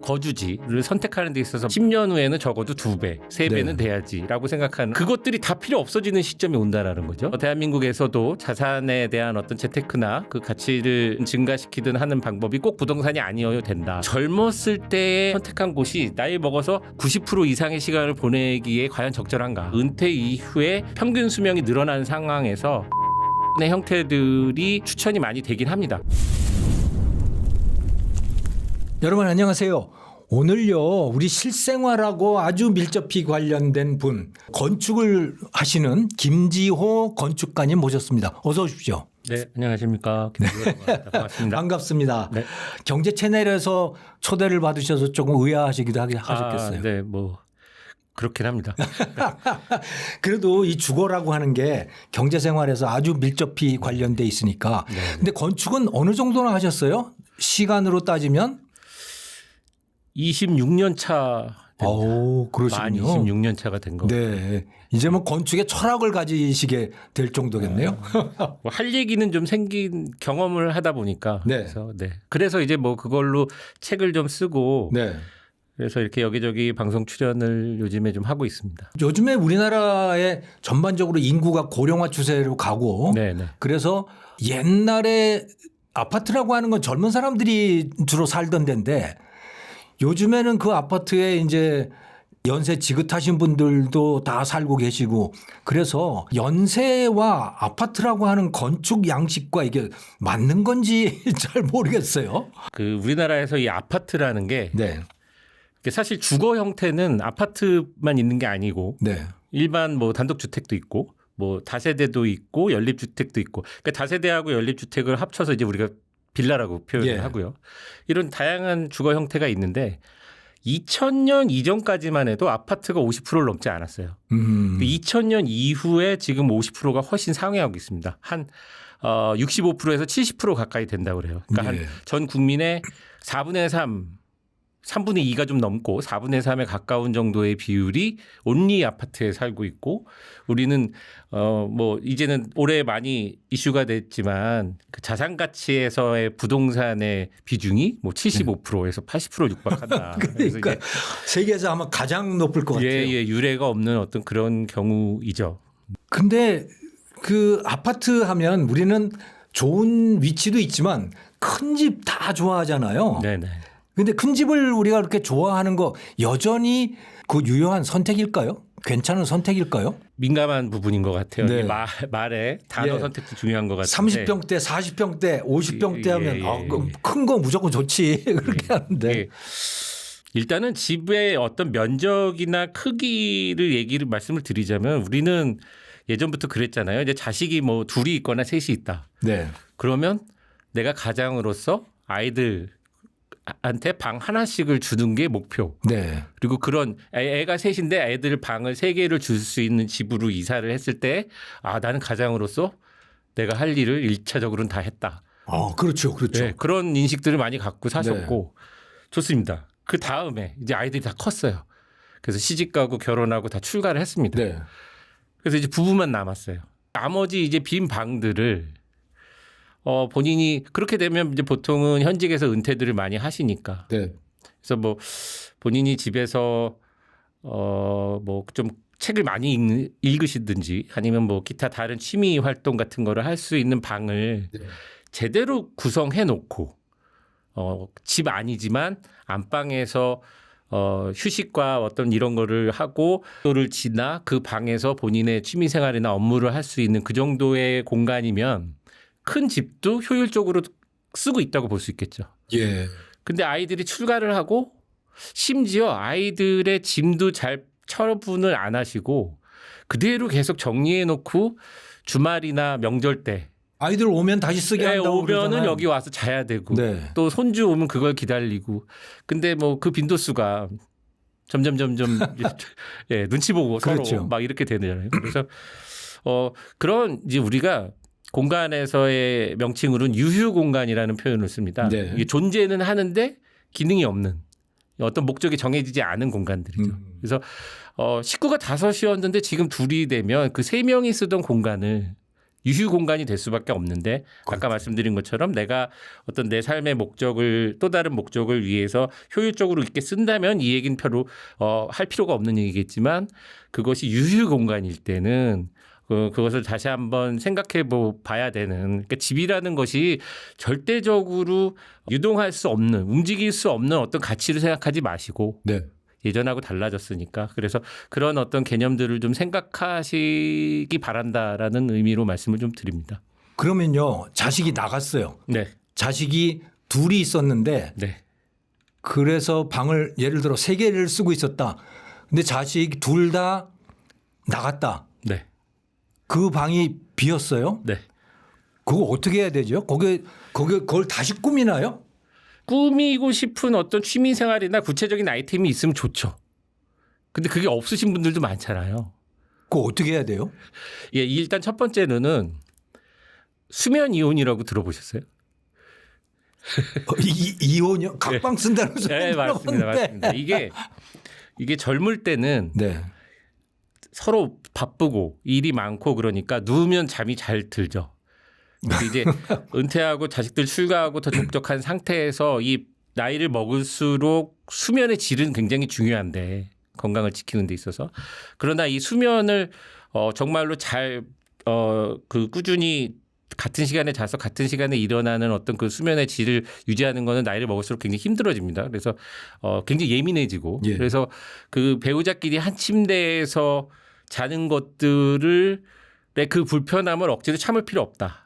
거주지를 선택하는 데 있어서 10년 후에는 적어도 2배, 3배는 돼야지라고 생각하는 그것들이 다 필요 없어지는 시점이 온다라는 거죠. 대한민국에서도 자산에 대한 어떤 재테크나 그 가치를 증가시키든 하는 방법이 꼭 부동산이 아니어야 된다. 젊었을 때 선택한 곳이 나이 먹어서 90% 이상의 시간을 보내기에 과연 적절한가? 은퇴 이후에 평균 수명이 늘어난 상황에서 의 형태들이 추천이 많이 되긴 합니다. 여러분 안녕하세요. 오늘요 우리 실생활하고 아주 밀접히 관련된 분 건축을 하시는 김지호 건축가님 모셨습니다. 어서 오십시오. 네, 안녕하십니까. 김지호라고 반갑습니다. 반갑습니다. 네. 경제 경제 채널에서 초대를 받으셔서 조금 의아하시기도 하셨겠어요. 네, 뭐 그렇긴 합니다. 그래도 이 주거라고 하는 게 경제 생활에서 아주 밀접히 관련돼 있으니까. 네. 근데 건축은 어느 정도나 하셨어요? 시간으로 따지면? 26년 차. 오, 만 그러시군요. 26년 차가 된 거. 네. 이제 뭐 건축의 철학을 가지시게 될 정도겠네요. 뭐 할 얘기는 좀 생긴 경험을 하다 보니까. 네. 그래서 이제 뭐 그걸로 책을 좀 쓰고. 네. 그래서 이렇게 여기저기 방송 출연을 요즘에 좀 하고 있습니다. 요즘에 우리나라의 전반적으로 인구가 고령화 추세로 가고 네네. 그래서 옛날에 아파트라고 하는 건 젊은 사람들이 주로 살던 데인데 요즘에는 그 아파트에 이제 연세 지긋하신 분들도 다 살고 계시고 그래서 연세와 아파트라고 하는 건축 양식과 이게 맞는 건지 잘 모르겠어요. 그 우리나라에서 이 아파트라는 게 네. 사실 주거 형태는 아파트만 있는 게 아니고 네. 일반 뭐 단독주택도 있고 뭐 다세대도 있고 연립주택도 있고 그러니까 다세대하고 연립주택을 합쳐서 이제 우리가 빌라라고 표현을 예. 하고요. 이런 다양한 주거 형태가 있는데 2000년 이전까지만 해도 아파트가 50%를 넘지 않았어요. 2000년 이후에 지금 50%가 훨씬 상회하고 있습니다. 한 65%에서 70% 가까이 된다고 그래요. 그러니까 예. 한 전 국민의 4분의 3분의 2가 좀 넘고 4분의 3에 가까운 정도의 비율이 온리 아파트에 살고 있고 우리는 뭐 이제는 올해 많이 이슈가 됐지만 그 자산 가치에서의 부동산의 비중이 뭐 75%에서 80%를 육박한다. 그러니까 세계에서 아마 가장 높을 것 같아요. 예, 유례가 없는 어떤 그런 경우이죠. 근데 그 아파트 하면 우리는 좋은 위치도 있지만 큰 집 다 좋아하잖아요. 네네. 근데 큰 집을 우리가 그렇게 좋아하는 거 여전히 그 유효한 선택일까요? 괜찮은 선택일까요? 민감한 부분인 것 같아요. 네. 이 말에 단어 예. 선택도 중요한 것 같은데. 30평대, 40평대, 50평대 하면 예. 큰 거 무조건 좋지 그렇게 하는데. 예. 일단은 집의 어떤 면적이나 크기를 말씀을 드리자면 우리는 예전부터 그랬잖아요. 이제 자식이 뭐 둘이 있거나 셋이 있다. 네. 그러면 내가 가장으로서 아이들한테 방 하나씩을 주는 게 목표. 네. 그리고 그런 애가 셋인데 애들 방을 3개를 줄 수 있는 집으로 이사를 했을 때 나는 가장으로서 내가 할 일을 1차적으로는 다 했다. 그렇죠. 그렇죠. 네, 그런 인식들을 많이 갖고 사셨고 좋습니다. 그 다음에 이제 아이들이 다 컸어요. 그래서 시집 가고 결혼하고 다 출가를 했습니다. 네. 그래서 이제 부부만 남았어요. 나머지 이제 빈 방들을 본인이 그렇게 되면 이제 보통은 현직에서 은퇴들을 많이 하시니까. 네. 그래서 뭐 본인이 집에서 뭐 좀 책을 많이 읽으시든지 아니면 뭐 기타 다른 취미 활동 같은 거를 할 수 있는 방을 네. 제대로 구성해 놓고 집 아니지만 안방에서 휴식과 어떤 이런 거를 하고 또를 지나 그 방에서 본인의 취미 생활이나 업무를 할 수 있는 그 정도의 공간이면 큰 집도 효율적으로 쓰고 있다고 볼 수 있겠죠. 예. 근데 아이들이 출가를 하고 심지어 아이들의 짐도 잘 처분을 안 하시고 그대로 계속 정리해 놓고 주말이나 명절 때 아이들 오면 다시 쓰게 한다고 오면은 그러잖아요. 여기 와서 자야 되고 네. 또 손주 오면 그걸 기다리고 근데 뭐 그 빈도수가 점점 예, 눈치 보고 그렇죠. 서로 막 이렇게 되잖아요. 그래서 그런 이제 우리가 공간에서의 명칭으로는 유휴 공간이라는 표현을 씁니다. 네. 이게 존재는 하는데 기능이 없는 어떤 목적이 정해지지 않은 공간들이죠. 그래서 식구가 5이었는데 지금 2이 되면 그 3명이 쓰던 공간을 유휴 공간이 될 수밖에 없는데 아까 그렇죠. 말씀드린 것처럼 내가 어떤 내 삶의 목적을 또 다른 목적을 위해서 효율적으로 있게 쓴다면 이 얘기는 별로 할 필요가 없는 얘기겠지만 그것이 유휴 공간일 때는 그것을 다시 한번 생각해 봐야 되는 그러니까 집이라는 것이 절대적으로 유동할 수 없는 움직일 수 없는 어떤 가치를 생각하지 마시고 네. 예전하고 달라졌으니까 그래서 그런 어떤 개념들을 좀 생각하시기 바란다라는 의미로 말씀을 좀 드립니다. 그러면요. 자식이 나갔어요. 네. 자식이 둘이 있었는데 네. 그래서 방을 예를 들어 3개를 쓰고 있었다. 근데 자식 둘 다 나갔다. 네. 그 방이 비었어요. 네. 그거 어떻게 해야 되죠? 그걸 다시 꾸미나요? 꾸미고 싶은 어떤 취미 생활이나 구체적인 아이템이 있으면 좋죠. 근데 그게 없으신 분들도 많잖아요. 그거 어떻게 해야 돼요? 예, 일단 첫 번째는 수면 이혼이라고 들어보셨어요? 이혼이요? 각방 쓴다는 소리 네, 맞습니다. 맞습니다. 이게 젊을 때는 네. 서로 바쁘고 일이 많고 그러니까 누우면 잠이 잘 들죠. 근데 이제 은퇴하고 자식들 출가하고 더 적적한 상태에서 이 나이를 먹을수록 수면의 질은 굉장히 중요한데 건강을 지키는 데 있어서 그러나 이 수면을 정말로 잘 꾸준히 같은 시간에 자서 같은 시간에 일어나는 어떤 그 수면의 질을 유지하는 거는 나이를 먹을수록 굉장히 힘들어집니다. 그래서 굉장히 예민해지고 예. 그래서 그 배우자끼리 한 침대에서 자는 것들을 그 불편함을 억지로 참을 필요 없다.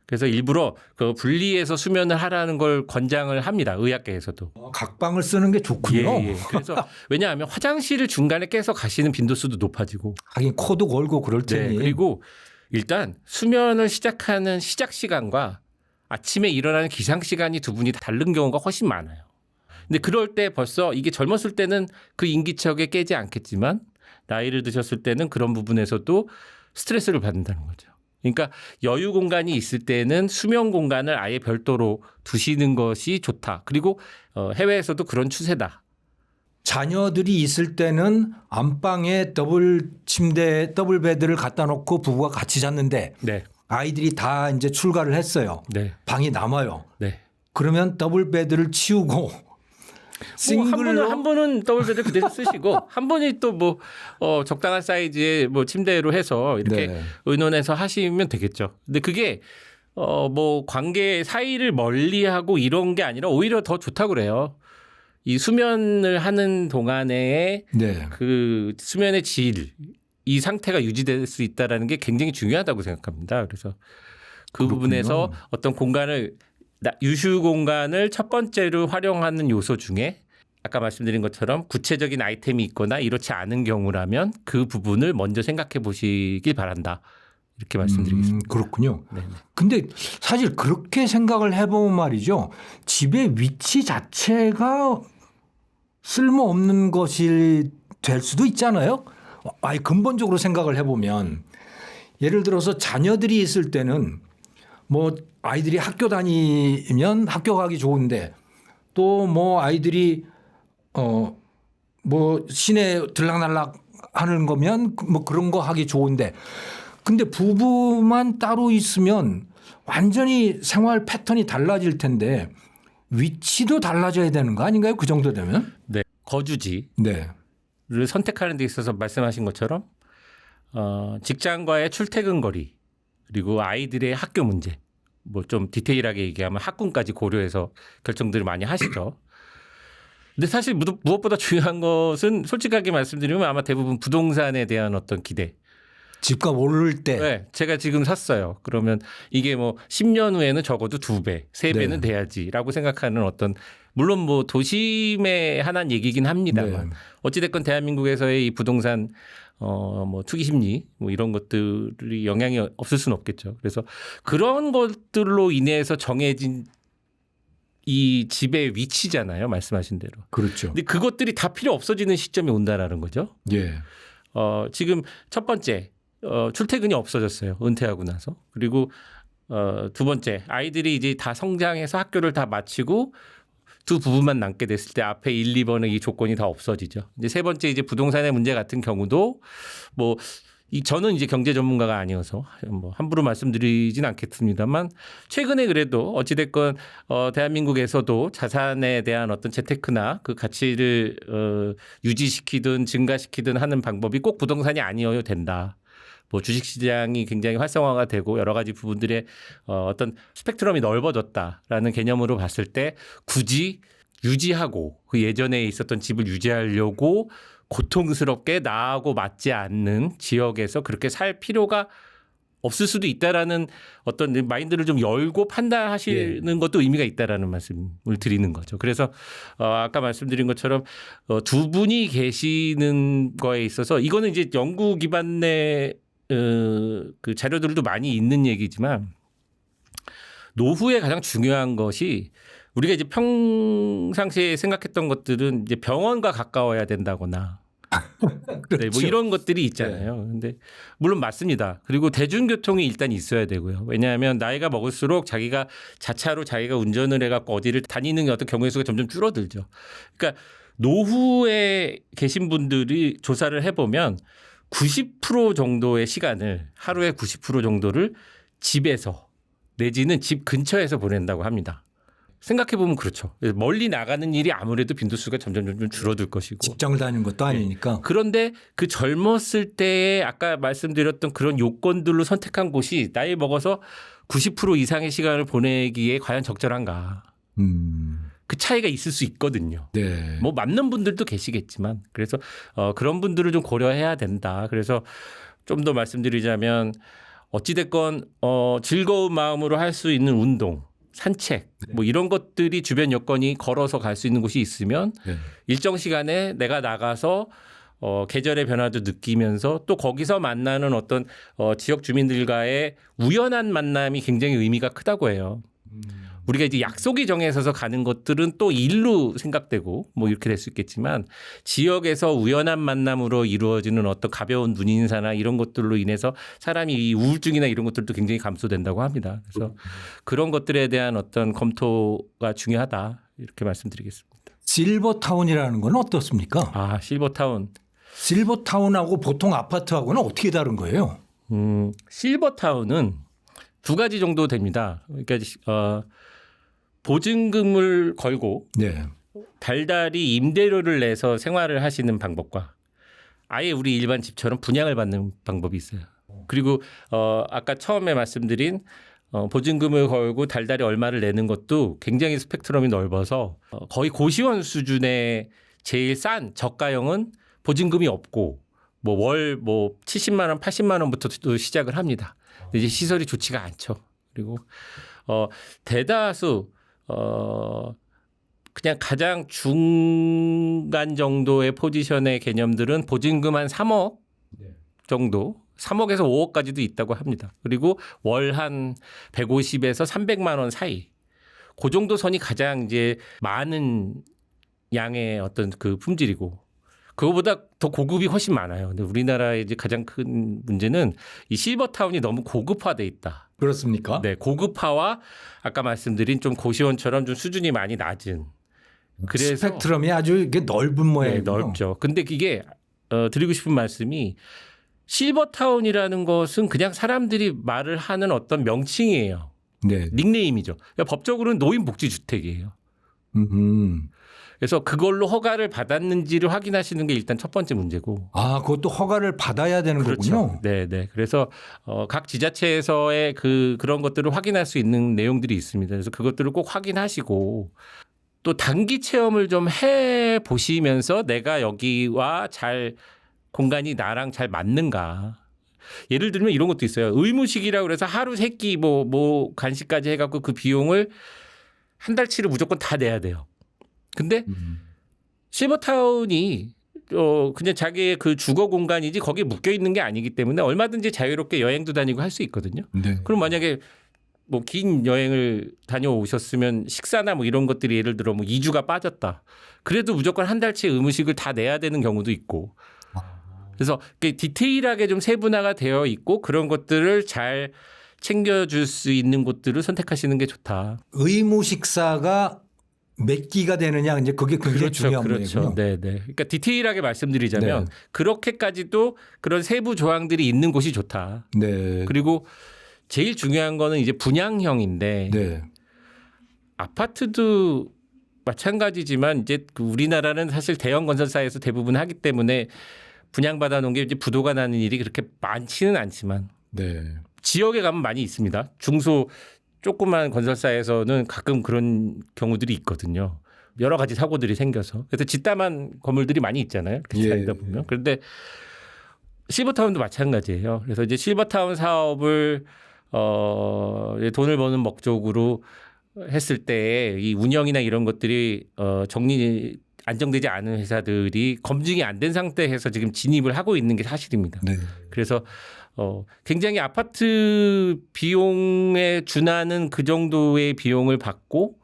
그래서 일부러 그 분리해서 수면을 하라는 걸 권장을 합니다. 의학계에서도. 각방을 쓰는 게 좋군요. 예. 그래서 왜냐하면 화장실을 중간에 깨서 가시는 빈도수도 높아지고. 하긴 코도 골고 그럴 테니. 네. 그리고 일단 수면을 시작하는 시작 시간과 아침에 일어나는 기상 시간이 두 분이 다른 경우가 훨씬 많아요. 근데 그럴 때 벌써 이게 젊었을 때는 그 인기척에 깨지 않겠지만 나이를 드셨을 때는 그런 부분에서도 스트레스를 받는다는 거죠. 그러니까 여유 공간이 있을 때는 수면 공간을 아예 별도로 두시는 것이 좋다. 그리고 해외에서도 그런 추세다. 자녀들이 있을 때는 안방에 더블 침대, 더블 베드를 갖다 놓고 부부가 같이 잤는데 네. 아이들이 다 이제 출가를 했어요. 네. 방이 남아요. 네. 그러면 더블 베드를 치우고 싱글로 한 분은 더블 베드 그대로 쓰시고 한 분이 또 뭐 적당한 사이즈의 뭐 침대로 해서 이렇게 네. 의논해서 하시면 되겠죠. 근데 그게 뭐 관계 사이를 멀리하고 이런 게 아니라 오히려 더 좋다고 그래요. 이 수면을 하는 동안에 네. 그 수면의 질, 이 상태가 유지될 수 있다라는 게 굉장히 중요하다고 생각합니다. 그래서 그 그렇군요. 부분에서 어떤 공간을 유휴 공간을 첫 번째로 활용하는 요소 중에 아까 말씀드린 것처럼 구체적인 아이템이 있거나 이렇지 않은 경우라면 그 부분을 먼저 생각해 보시길 바란다. 이렇게 말씀드리겠습니다. 그렇군요. 네네. 근데 사실 그렇게 생각을 해보면 말이죠. 집의 위치 자체가 쓸모없는 것이 될 수도 있잖아요. 아니 근본적으로 생각을 해보면 예를 들어서 자녀들이 있을 때는 뭐 아이들이 학교 다니면 학교 가기 좋은데 또 뭐 아이들이 뭐 시내 들락날락 하는 거면 뭐 그런 거 하기 좋은데 근데 부부만 따로 있으면 완전히 생활 패턴이 달라질 텐데 위치도 달라져야 되는 거 아닌가요? 그 정도 되면? 네. 거주지를 네. 선택하는 데 있어서 말씀하신 것처럼 직장과의 출퇴근 거리 그리고 아이들의 학교 문제 뭐 좀 디테일하게 얘기하면 학군까지 고려해서 결정들을 많이 하시죠. 근데 사실 무엇보다 중요한 것은 솔직하게 말씀드리면 아마 대부분 부동산에 대한 어떤 기대. 집값 오를 때. 네, 제가 지금 샀어요. 그러면 이게 뭐 10년 후에는 적어도 2배, 3배는 네. 돼야지라고 생각하는 어떤 물론 뭐 도심에 한한 얘기긴 합니다만 네. 어찌됐건 대한민국에서의 이 부동산 뭐 투기 심리 뭐 이런 것들이 영향이 없을 수는 없겠죠. 그래서 그런 것들로 인해서 정해진 이 집의 위치잖아요. 말씀하신 대로. 그렇죠. 근데 그것들이 다 필요 없어지는 시점이 온다라는 거죠. 예. 지금 첫 번째 출퇴근이 없어졌어요. 은퇴하고 나서. 그리고 두 번째 아이들이 이제 다 성장해서 학교를 다 마치고 두 부부만 남게 됐을 때 앞에 1, 2번의 이 조건이 다 없어지죠. 이제 세 번째 이제 부동산의 문제 같은 경우도 뭐 저는 이제 경제 전문가가 아니어서 뭐 함부로 말씀드리진 않겠습니다만 최근에 그래도 어찌됐건 대한민국에서도 자산에 대한 어떤 재테크나 그 가치를 유지시키든 증가시키든 하는 방법이 꼭 부동산이 아니어야 된다. 뭐 주식시장이 굉장히 활성화가 되고 여러 가지 부분들의 어떤 스펙트럼이 넓어졌다라는 개념으로 봤을 때 굳이 유지하고 그 예전에 있었던 집을 유지하려고 고통스럽게 나하고 맞지 않는 지역에서 그렇게 살 필요가 없을 수도 있다라는 어떤 마인드를 좀 열고 판단하시는 것도 의미가 있다라는 말씀을 드리는 거죠. 그래서 아까 말씀드린 것처럼 두 분이 계시는 거에 있어서 이거는 이제 연구 기반의 그 자료들도 많이 있는 얘기지만 노후에 가장 중요한 것이 우리가 이제 평상시에 생각했던 것들은 이제 병원과 가까워야 된다거나 그렇죠. 네, 뭐 이런 것들이 있잖아요. 근데 물론 맞습니다. 그리고 대중교통이 일단 있어야 되고요. 왜냐하면 나이가 먹을수록 자기가 자차로 자기가 운전을 해갖고 어디를 다니는 어떤 경우의 수가 점점 줄어들죠. 그러니까 노후에 계신 분들이 조사를 해보면 90% 정도의 시간을 하루에 90% 정도를 집에서 내지는 집 근처에서 보낸다고 합니다. 생각해보면 그렇죠. 멀리 나가는 일이 아무래도 빈도수가 점점 줄어들 것이고. 직장을 다니는 것도 아니니까. 그런데 그 젊었을 때에 아까 말씀드렸던 그런 요건들로 선택한 곳이 나이 먹어서 90% 이상의 시간을 보내기에 과연 적절한가. 그 차이가 있을 수 있거든요. 네. 뭐 맞는 분들도 계시겠지만 그래서 그런 분들을 좀 고려해야 된다. 그래서 좀 더 말씀드리자면 어찌됐건 즐거운 마음으로 할 수 있는 운동, 산책 뭐 이런 것들이 주변 여건이 걸어서 갈 수 있는 곳이 있으면 일정 시간에 내가 나가서 계절의 변화도 느끼면서 또 거기서 만나는 어떤 지역 주민들과의 우연한 만남이 굉장히 의미가 크다고 해요. 우리가 이제 약속이 정해져서 가는 것들은 또 일로 생각되고 뭐 이렇게 될 수 있겠지만 지역에서 우연한 만남으로 이루어지는 어떤 가벼운 눈인사나 이런 것들로 인해서 사람이 이 우울증이나 이런 것들도 굉장히 감소된다고 합니다. 그래서 그런 것들에 대한 어떤 검토가 중요하다 이렇게 말씀드리겠습니다. 실버타운이라는 건 어떻습니까? 아, 실버타운. 실버타운하고 보통 아파트하고는 어떻게 다른 거예요? 실버타운은 두 가지 정도 됩니다. 그러니까 보증금을 걸고 네. 달달이 임대료를 내서 생활을 하시는 방법과 아예 우리 일반 집처럼 분양을 받는 방법이 있어요. 그리고 아까 처음에 말씀드린 보증금을 걸고 달달이 얼마를 내는 것도 굉장히 스펙트럼이 넓어서 거의 고시원 수준의 제일 싼 저가형은 보증금이 없고 뭐 월 70만 원, 80만 원부터 시작을 합니다. 근데 이제 시설이 좋지가 않죠. 그리고 대다수 그냥 가장 중간 정도의 포지션의 개념들은 보증금 한 3억 정도, 3억에서 5억까지도 있다고 합니다. 그리고 월 한 150에서 300만 원 사이. 그 정도 선이 가장 이제 많은 양의 어떤 그 품질이고 그거보다 더 고급이 훨씬 많아요. 근데 우리나라의 이제 가장 큰 문제는 이 실버타운이 너무 고급화돼 있다. 그렇습니까? 네, 고급화와 아까 말씀드린 좀 고시원처럼 좀 수준이 많이 낮은. 그래서 스펙트럼이 아주 이게 넓은 모양이에요. 네, 넓죠. 근데 이게 드리고 싶은 말씀이 실버타운이라는 것은 그냥 사람들이 말을 하는 어떤 명칭이에요. 네. 닉네임이죠. 그러니까 법적으로는 노인복지주택이에요. 그래서 그걸로 허가를 받았는지를 확인하시는 게 일단 첫 번째 문제고. 아, 그것도 허가를 받아야 되는 그렇죠. 거군요. 네. 그래서 각 지자체에서의 그런 것들을 확인할 수 있는 내용들이 있습니다. 그래서 그것들을 꼭 확인하시고 또 단기 체험을 좀 해 보시면서 내가 여기와 공간이 나랑 잘 맞는가. 예를 들면 이런 것도 있어요. 의무식이라고 그래서 하루 세 끼 뭐 간식까지 해갖고 그 비용을 한 달치를 무조건 다 내야 돼요. 근데 실버타운이 그냥 자기의 그 주거 공간이지 거기에 묶여 있는 게 아니기 때문에 얼마든지 자유롭게 여행도 다니고 할 수 있거든요. 네. 그럼 만약에 뭐 긴 여행을 다녀오셨으면 식사나 뭐 이런 것들이 예를 들어 뭐 2주가 빠졌다. 그래도 무조건 한 달치 의무식을 다 내야 되는 경우도 있고. 그래서 디테일하게 좀 세분화가 되어 있고 그런 것들을 잘 챙겨줄 수 있는 곳들을 선택하시는 게 좋다. 의무 식사가 몇 기가 되느냐 이제 그게 굉장히 중요한 그렇죠. 거예요. 네, 네. 그러니까 디테일하게 말씀드리자면 네. 그렇게까지도 그런 세부 조항들이 있는 곳이 좋다. 네. 그리고 제일 중요한 거는 이제 분양형인데 네. 아파트도 마찬가지지만 이제 그 우리나라는 사실 대형 건설사에서 대부분 하기 때문에 분양받아 놓은 게 이제 부도가 나는 일이 그렇게 많지는 않지만 네. 지역에 가면 많이 있습니다. 중소 조그만 건설사에서는 가끔 그런 경우들이 있거든요. 여러 가지 사고들이 생겨서. 그래서 집담한 건물들이 많이 있잖아요. 예. 살다 보면. 그런데 실버타운도 마찬가지예요. 그래서 이제 실버타운 사업을 돈을 버는 목적으로 했을 때 이 운영이나 이런 것들이 안정되지 않은 회사들이 검증이 안 된 상태에서 지금 진입을 하고 있는 게 사실입니다. 네. 그래서 굉장히 아파트 비용에 준하는 그 정도의 비용을 받고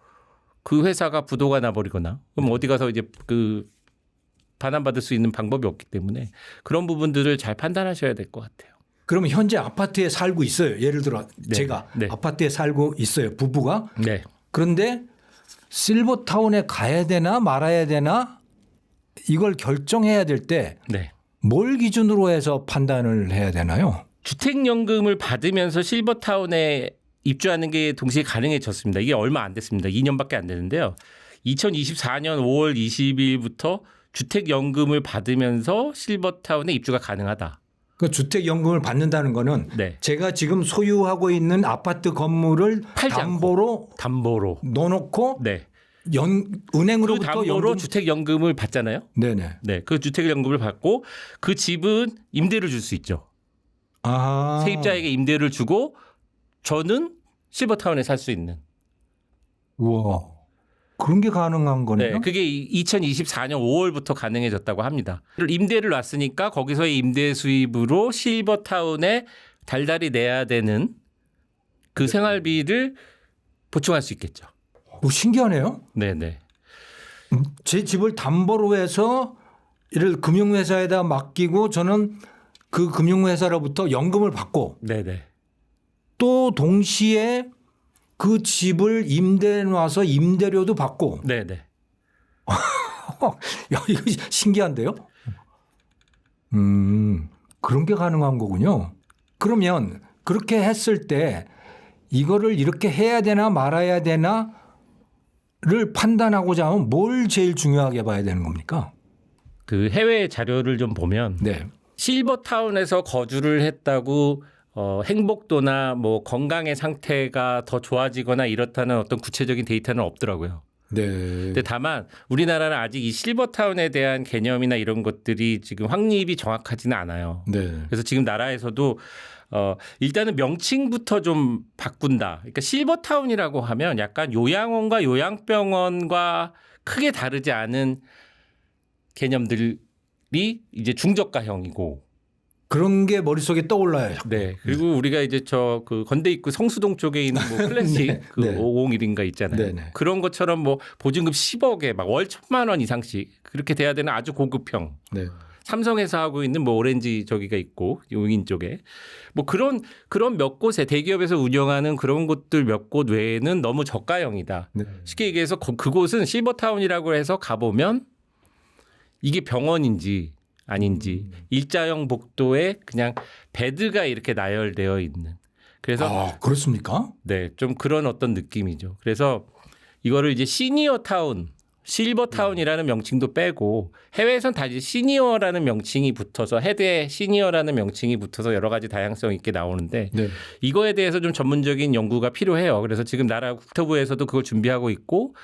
그 회사가 부도가 나버리거나 그럼 어디 가서 이제 그 반환받을 수 있는 방법이 없기 때문에 그런 부분들을 잘 판단하셔야 될 것 같아요. 그러면 현재 아파트에 살고 있어요. 예를 들어 제가 아파트에 살고 있어요. 부부가. 네. 그런데 실버타운에 가야 되나 말아야 되나 이걸 결정해야 될 때 뭘 기준으로 해서 판단을 해야 되나요? 주택연금을 받으면서 실버타운에 입주하는 게 동시에 가능해졌습니다. 이게 얼마 안 됐습니다. 2년밖에 안 되는데요. 2024년 5월 20일부터 주택연금을 받으면서 실버타운에 입주가 가능하다. 그 주택연금을 받는다는 거는 제가 지금 소유하고 있는 아파트 건물을 담보로 넣어놓고 은행으로부터 그 담보로 주택연금을 받잖아요. 네네. 네, 그 주택연금을 받고 그 집은 임대를 줄 수 있죠. 아. 세입자에게 임대를 주고 저는 실버타운에 살 수 있는. 우와. 그런 게 가능한 거네요. 네, 그게 2024년 5월부터 가능해졌다고 합니다. 임대를 놨으니까 거기서의 임대 수입으로 실버타운에 달달이 내야 되는 그 생활비를 보충할 수 있겠죠. 신기하네요. 네네. 제 집을 담보로 해서 이를 금융회사에다 맡기고 저는 그 금융회사로부터 연금을 받고 네네. 또 동시에 그 집을 임대해 놔서 임대료도 받고. 네네. 야, 이거 신기한데요? 그런 게 가능한 거군요. 그러면 그렇게 했을 때 이거를 이렇게 해야 되나 말아야 되나를 판단하고자 하면 뭘 제일 중요하게 봐야 되는 겁니까? 그 해외 자료를 좀 보면 실버타운에서 거주를 했다고 행복도나 뭐 건강의 상태가 더 좋아지거나 이렇다는 어떤 구체적인 데이터는 없더라고요. 네. 근데 다만 우리나라는 아직 이 실버타운에 대한 개념이나 이런 것들이 지금 확립이 정확하지는 않아요. 네. 그래서 지금 나라에서도 일단은 명칭부터 좀 바꾼다. 그러니까 실버타운이라고 하면 약간 요양원과 요양병원과 크게 다르지 않은 개념들이 이제 중저가형이고 그런 게 머릿속에 떠올라요. 네. 그리고 우리가 이제 그 건대 입구 성수동 쪽에 있는 뭐 클래식 그 501인가 있잖아요. 그런 것처럼 뭐 보증금 10억에 막 월 1,000만 원 이상씩 그렇게 돼야 되는 아주 고급형. 삼성에서 하고 있는 뭐 오렌지 저기가 있고 용인 쪽에 뭐 그런 몇 곳에 대기업에서 운영하는 그런 곳들 몇 곳 외에는 너무 저가형이다. 쉽게 얘기해서 그곳은 실버타운이라고 해서 가보면 이게 병원인지 아닌지 일자형 복도에 그냥 베드가 이렇게 나열되어 있는. 그래서 그렇습니까? 네, 좀 그런 어떤 느낌이죠. 그래서 이거를 이제 시니어 타운, 실버타운이라는 명칭도 빼고 해외에선 다 이제 시니어라는 명칭이 붙어서 헤드에 시니어라는 명칭이 붙어서 여러 가지 다양성 있게 나오는데 이거에 대해서 좀 전문적인 연구가 필요해요. 그래서 지금 나라 국토부에서도 그걸 준비하고 있고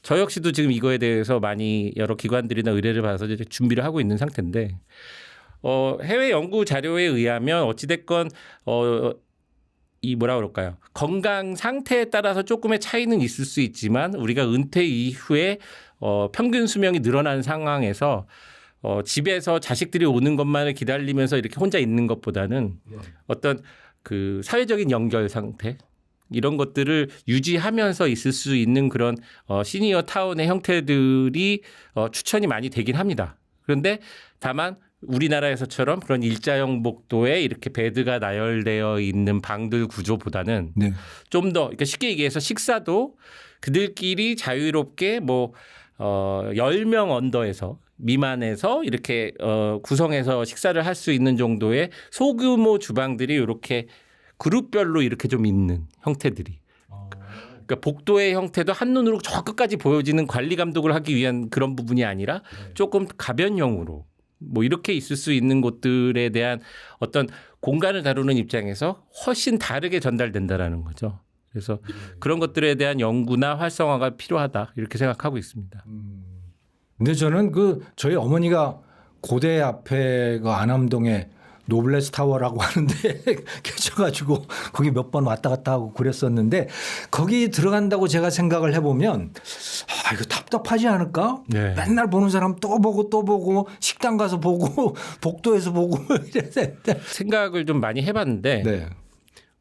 저 역시도 지금 이거에 대해서 많이 여러 기관들이나 의뢰를 받아서 이제 준비를 하고 있는 상태인데 해외 연구 자료에 의하면 어찌됐건 이 뭐라 그럴까요? 건강 상태에 따라서 조금의 차이는 있을 수 있지만 우리가 은퇴 이후에 평균 수명이 늘어난 상황에서 집에서 자식들이 오는 것만을 기다리면서 이렇게 혼자 있는 것보다는 어떤 그 사회적인 연결 상태 이런 것들을 유지하면서 있을 수 있는 그런 시니어 타운의 형태들이 추천이 많이 되긴 합니다. 그런데 다만 우리나라에서처럼 그런 일자형 복도에 이렇게 베드가 나열되어 있는 방들 구조보다는 좀 더 그러니까 쉽게 얘기해서 식사도 그들끼리 자유롭게 뭐 10명 언더에서 미만에서 이렇게 구성해서 식사를 할 수 있는 정도의 소규모 주방들이 이렇게 그룹별로 이렇게 좀 있는 형태들이. 그러니까 복도의 형태도 한눈으로 저 끝까지 보여지는 관리 감독을 하기 위한 그런 부분이 아니라 조금 가변형으로 뭐 이렇게 있을 수 있는 곳들에 대한 어떤 공간을 다루는 입장에서 훨씬 다르게 전달된다라는 거죠. 그래서 그런 것들에 대한 연구나 활성화가 필요하다 이렇게 생각하고 있습니다. 근데 저는 저희 어머니가 고대 앞에 그 안암동에 노블레스 타워라고 하는데 계셔가지고 거기 몇 번 왔다 갔다 하고 그랬었는데 거기 들어간다고 제가 생각을 해보면 이거 답답하지 않을까? 네. 맨날 보는 사람 또 보고 식당 가서 보고 복도에서 보고 이랬는데 생각을 좀 많이 해봤는데 네.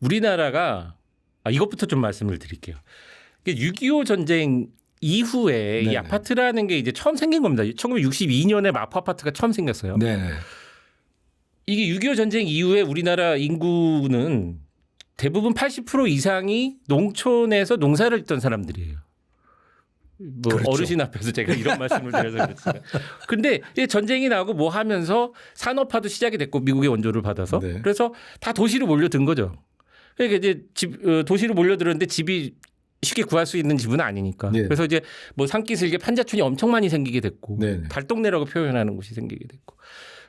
우리나라가 이것부터 좀 말씀을 드릴게요. 6.25 전쟁 이후에 이 네네. 아파트라는 게 이제 처음 생긴 겁니다. 1962년에 마포 아파트가 처음 생겼어요. 네. 이게 6.25 전쟁 이후에 우리나라 인구는 대부분 80% 이상이 농촌에서 농사를 짓던 사람들이에요. 뭐 그렇죠. 어르신 앞에서 제가 이런 말씀을 드려서 그렇지만. 근데 이제 전쟁이 나고 뭐 하면서 산업화도 시작이 됐고 미국의 원조를 받아서 네. 그래서 다 도시로 몰려든 거죠. 그러니까 이제 도시로 몰려들었는데 집이 쉽게 구할 수 있는 집은 아니니까. 네. 그래서 이제 뭐 산기슭에 판자촌이 엄청 많이 생기게 됐고 네. 달동네라고 표현하는 곳이 생기게 됐고.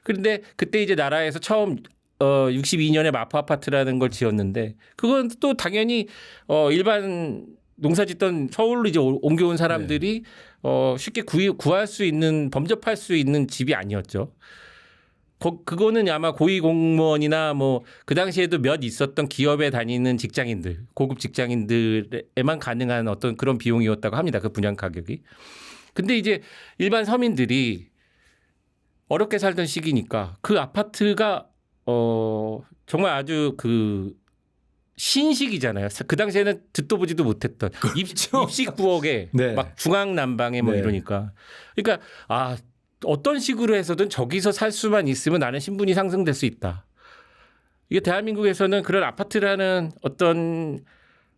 그런데 그때 이제 나라에서 처음 62년에 마포 아파트라는 걸 지었는데 그건 또 당연히 일반 농사짓던 서울로 이제 옮겨온 사람들이 쉽게 구할 수 있는 범접할 수 있는 집이 아니었죠. 그거는 아마 고위공무원이나 뭐 그 당시에도 몇 있었던 기업에 다니는 직장인들, 고급 직장인들에만 가능한 어떤 그런 비용이었다고 합니다. 그 분양 가격이. 근데 이제 일반 서민들이 어렵게 살던 시기니까 그 아파트가 정말 아주 그 신식이잖아요. 그 당시에는 듣도 보지도 못했던 입식 부엌에 네. 막 중앙 난방에 뭐 네. 이러니까 그러니까 어떤 식으로 해서든 저기서 살 수만 있으면 나는 신분이 상승될 수 있다. 이게 대한민국에서는 그런 아파트라는 어떤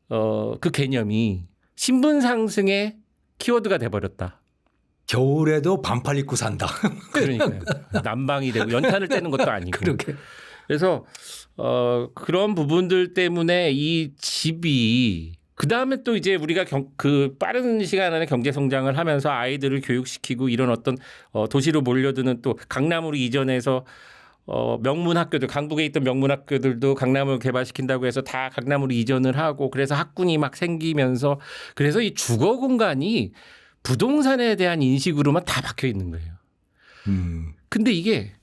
그 개념이 신분 상승의 키워드가 돼버렸다. 겨울에도 반팔 입고 산다. 그러니까요. 난방이 되고 연탄을 떼는 것도 아니고. 그렇게. 그래서 그런 부분들 때문에 이 집이 그 다음에 또 이제 우리가 그 빠른 시간 안에 경제 성장을 하면서 아이들을 교육시키고 이런 어떤 도시로 몰려드는 또 강남으로 이전해서 명문 학교들 강북에 있던 명문 학교들도 강남을 개발시킨다고 해서 다 강남으로 이전을 하고 그래서 학군이 막 생기면서 그래서 이 주거 공간이 부동산에 대한 인식으로만 다 박혀 있는 거예요. 근데 이게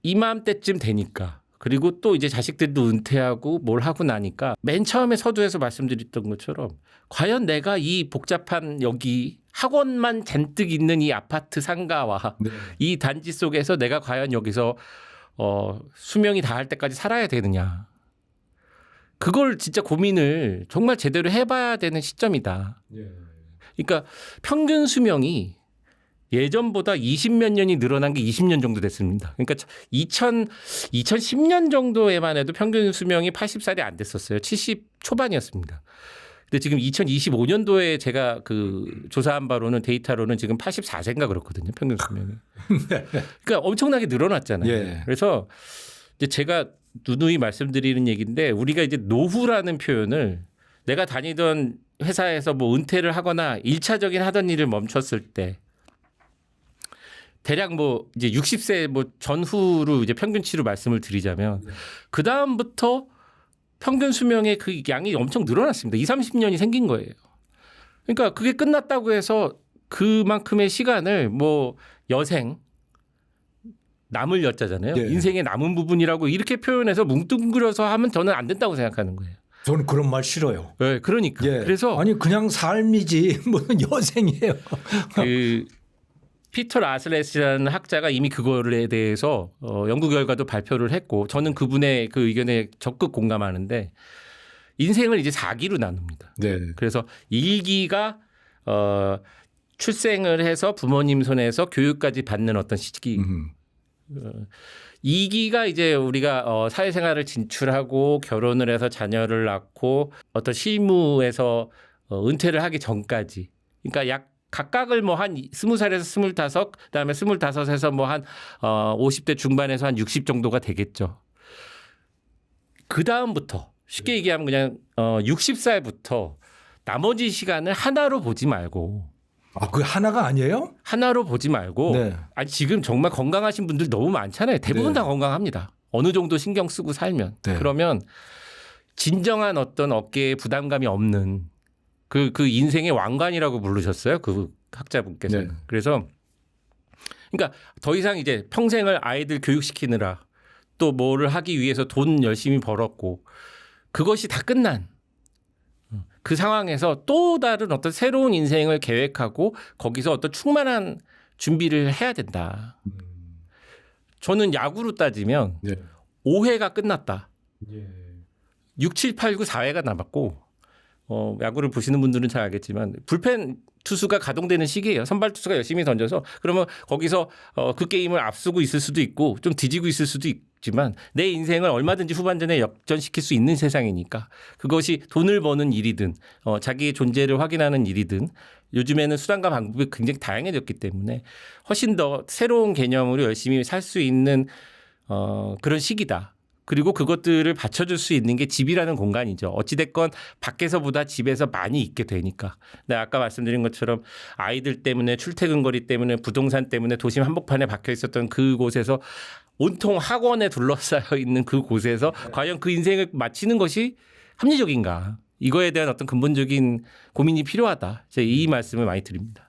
이맘때쯤 되니까 그리고 또 이제 자식들도 은퇴하고 뭘 하고 나니까 맨 처음에 서두에서 말씀드렸던 것처럼 과연 내가 이 복잡한 여기 학원만 잔뜩 있는 이 아파트 상가와 네. 이 단지 속에서 내가 과연 여기서 수명이 다할 때까지 살아야 되느냐. 그걸 진짜 고민을 정말 제대로 해봐야 되는 시점이다. 그러니까 평균 수명이 예전보다 20몇 년이 늘어난 게 20년 정도 됐습니다. 그러니까 2010년 정도에만 해도 평균 수명이 80살이 안 됐었어요. 70 초반이었습니다. 근데 지금 2025년도에 제가 그 조사한 바로는 데이터로는 지금 84세인가 그렇거든요. 평균 수명이. 그러니까 엄청나게 늘어났잖아요. 예. 그래서 이제 제가 누누이 말씀드리는 얘기인데 우리가 이제 노후라는 표현을 내가 다니던 회사에서 뭐 은퇴를 하거나 1차적인 하던 일을 멈췄을 때 대략 뭐 이제 60세 뭐 전후로 이제 평균치로 말씀을 드리자면 그 다음부터 평균 수명의 그 양이 엄청 늘어났습니다. 20, 30년이 생긴 거예요. 그러니까 그게 끝났다고 해서 그만큼의 시간을 뭐 여생 남을 여자잖아요. 예. 인생의 남은 부분이라고 이렇게 표현해서 뭉뚱그려서 하면 저는 안 된다고 생각하는 거예요. 저는 그런 말 싫어요. 네, 그러니까. 예. 그래서 아니 그냥 삶이지 무슨 여생이에요. 그 피터 라슬렛이라는 학자가 이미 그거에 대해서 연구 결과도 발표를 했고 저는 그분의 그 의견에 적극 공감하는데 인생을 이제 4기로 나눕니다. 네. 그래서 1기가 출생을 해서 부모님 손에서 교육까지 받는 어떤 시기. 2기가 이제 우리가 사회생활을 진출하고 결혼을 해서 자녀를 낳고 어떤 실무에서 은퇴를 하기 전까지. 그러니까 약 각각을 뭐 한 20살에서 25, 그다음에 25에서 뭐 한 50대 중반에서 한 60 정도가 되겠죠. 그 다음부터 쉽게 얘기하면 그냥 60살부터 나머지 시간을 하나로 보지 말고. 아, 그 하나가 아니에요? 하나로 보지 말고. 네. 아니 지금 정말 건강하신 분들 너무 많잖아요. 대부분 네. 다 건강합니다. 어느 정도 신경 쓰고 살면. 네. 그러면 진정한 어떤 어깨에 부담감이 없는 그 인생의 왕관이라고 부르셨어요. 그 학자분께서. 네. 그래서 그러니까 더 이상 이제 평생을 아이들 교육시키느라 또 뭐를 하기 위해서 돈 열심히 벌었고 그것이 다 끝난 그 상황에서 또 다른 어떤 새로운 인생을 계획하고 거기서 어떤 충만한 준비를 해야 된다. 저는 야구로 따지면 네. 5회가 끝났다. 예. 6, 7, 8, 9, 4회가 남았고 야구를 보시는 분들은 잘 알겠지만 불펜 투수가 가동되는 시기예요. 선발 투수가 열심히 던져서 그러면 거기서 그 게임을 앞서고 있을 수도 있고 좀 뒤지고 있을 수도 있지만 내 인생을 얼마든지 후반전에 역전시킬 수 있는 세상이니까 그것이 돈을 버는 일이든 자기의 존재를 확인하는 일이든 요즘에는 수단과 방법이 굉장히 다양해졌기 때문에 훨씬 더 새로운 개념으로 열심히 살 수 있는 그런 시기다. 그리고 그것들을 받쳐줄 수 있는 게 집이라는 공간이죠. 어찌됐건 밖에서보다 집에서 많이 있게 되니까. 근데 아까 말씀드린 것처럼 아이들 때문에 출퇴근 거리 때문에 부동산 때문에 도심 한복판에 박혀 있었던 그곳에서 온통 학원에 둘러싸여 있는 그곳에서 과연 그 인생을 마치는 것이 합리적인가. 이거에 대한 어떤 근본적인 고민이 필요하다. 제가 이 말씀을 많이 드립니다.